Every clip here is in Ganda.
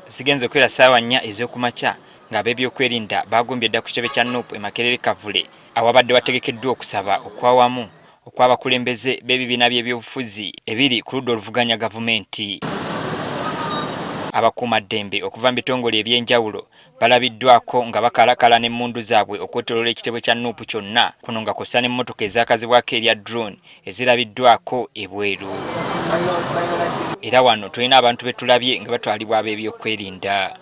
Sigenze okwera ssaawa 4 ez'okumakya ng'ab'ebyokwerinda bagumbye dda ku kitebe kya Nuupu e Makerere Kavule awabadde wategekeddwa okusaba okwawamu okw'abakulembeze b'ebibiina by'ebyobufuzi ebiri ku ludda oluvuganya gavumenti. Abakuumaddembe okuva mu bitongole eby'enjawulo balabiddwako nga bakalakala n'emmundu zaabwe okwetooloola ekitebe kya Nuupu kyonna, kuno nga kw'ossa n'emmotoka ezaakazibwako erya drone ezirabiddwako ebweru. Era wano tulina abantu be tulabye nga batwalibwa ab'ebyokwerinda.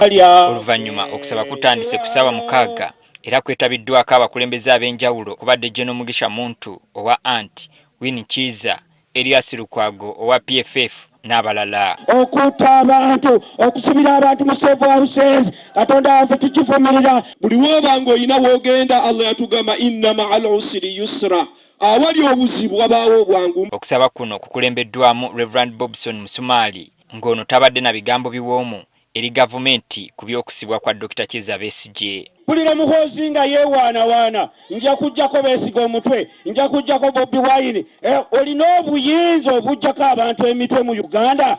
Oluvannyuma okusaba kutandise ku ssaawa 6 era kwetabiddwako abakulembeze ab'enjawulo okubadde General Mugisha Muntu owa ANT, Winnie Kiiza, Elias Lukwago owa PFF n'abalala. Okutta abantu, okusibira abantu mu safe houses, Katonda waffe tukivumirira. Buli w'obanga olina w'ogenda, Allah yatugamba inna ma'al usri yusra. Awali obuzibu wabaawo obwangu. Okusaba kuno kukulembeddwamu Reverend Bobson Musumaali, ng'ono tabadde na bigambo biwoomu eri gavumenti ku by'okusibwa kwa Dr. Kizza Besigye. Pulira muhoozi nga yeewaanawaana, nja kujjako Besigye omutwe, nja kujjako Bobi Wine. Olina obuyinza obujjako abantu emitwe mu Uganda?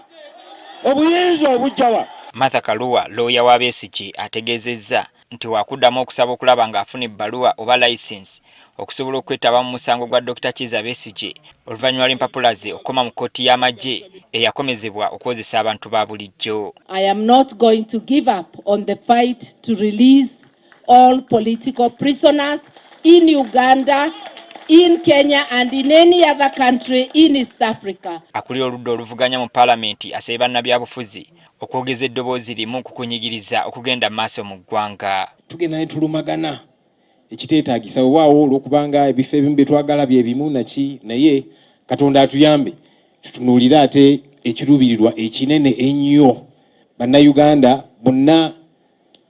Obuyinza obujjawa? Martha Kaluwa, looya wa Besigye, ategeezezza nti wakuddamu okusaba okulaba ng'afuna ebbaluwa oba layisinsi okusobola okwetaba mu musango gwa Dr. Kizza Besigye oluvannyuma lw'empapula ze okukoma mu kkooti y'amagye eyakomezebwa okwozesa abantu ba bulijjo. I am not going to give up on the fight to release all political prisoners in Uganda, in Kenya and in any other country in East Africa. Akulira oludda oluvuganya mu Paalamenti asabye bannabyabufuzi okwogeza eddoboozi limu ku kunyigiriza okugenda mu maaso mu ggwanga. Tugenda ne tulumagana ekiteetaagisa waawo olw'okubanga ebifo ebimu bye twagala bye bimu naki, naye Katonda atuyambe tutunuulire ate ekiruubirirwa ekinene ennyo bannayuganda bonna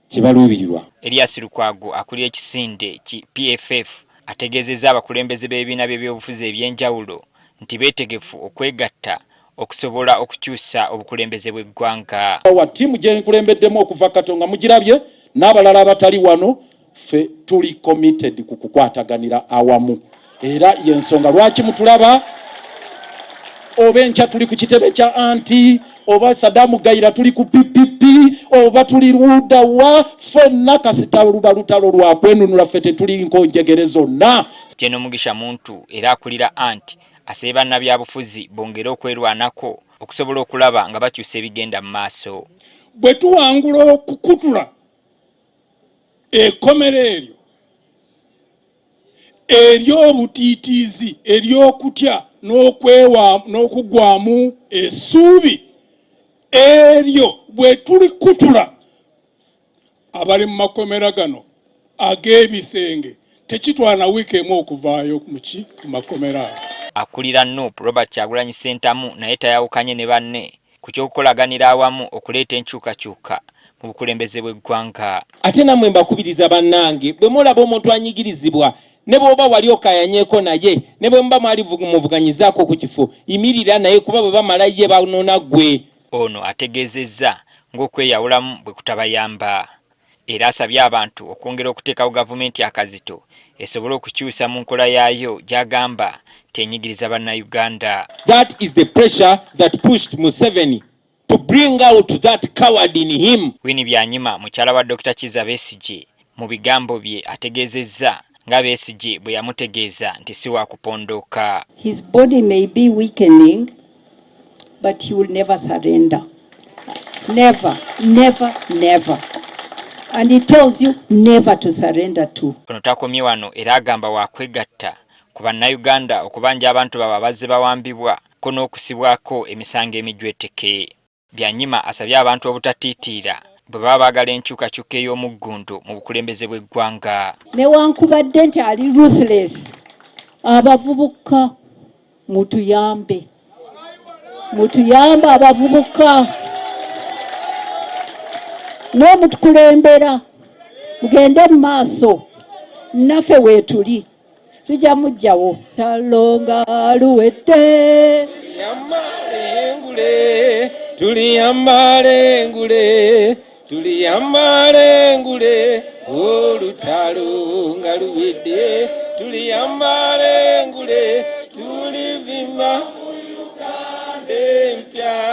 kye baluubirirwa. Elias Lukwago akulira ekisinde ki PFF ategeezezza abakulembeze b'ebibiina by'ebyobufuzi eby'enjawulo nti beetegefu okwegatta okusobola okukyusa obukulembeze bw'eggwanga. Ttiimu gye nkulembeddemu okuva Katonga mugirabye n'abalala abatali wano, ffe tuli committed ku kukwataganira awamu. Era y'ensonga lwaki mutulaba oba enkya tuli ku kitebe kya anti, oba Saddam Gayira tuli ku PPP, oba tuli luda wa, ffenna kasita luba lutalo lwa kwenunula, ffe tetuli nkonjegere zonna. General Mugisha Muntu era akulira ANT asabye bannabyabufuzi bongere okwerwanako okusobola okulaba nga bakyusa ebigenda mu maaso. Bwe tuwangula okukutula ekkomera eryo ery'obutiitiizi ery'okutya n'okugwamu essuubi eryo, bwe tulikutula abali mu makomera gano ag'ebisenge tekitwala wiiki emu okuvaayo mu makomera. Akulira Nuupu Robert Kyagulanyi Ssentamu naye tayawukanye ne banne ku ky'okukolaganira awamu okuleeta enkyukakyuka mu bukulembeze bw'eggwanga. Ate nammwe mbakubiriza bannange, bwe mulaba omuntu anyigirizibwa ne bw'oba wali okayanyeeko naye, ne bwe muba mwali muvuganyizaako ku kifo, yimirira naye kuba bwe bamala ye banona ggwe. Ono ategeezezza ng'okweyawulamu bwe kutabayamba. Era asabye abantu okwongera okuteekawo gavumenti akazito esobole okukyusa mu nkola yaayo gy'agamba tenyigiriza bannayuganda. That is the pressure that pushed Museveni to bring out that coward in him. Winnie Byanyima, mukyala wa Dr. Kizza Besigye, mu bigambo bye ategeezezza nga Besigye bwe yamutegeeza nti si wa kupondoka. His body may be weakening, but he will never surrender. Never, never, never. And he tells you never to surrender to. Ono takomye wano era agamba wa kwegatta ku bannayuganda okubanja abantu baba bazze bawambibwa ko n'okusibwako emisango emijweteke. Byanyima asabye abantu obutatiitiira bwe baba baagala enkyukakyuka ey'omuggundu mu bukulembeze bw'eggwanga. Newankubadde nti ali ruthless, abavubuka mutuyambe abavubuka n'omutukulembera mugende mu maaso, naffe weetuli tujja mujjawo. Talonga luwedde tuliyambale ngule olutalo nga luwedde, tuliyambale ngule tulivima Uganda. tutya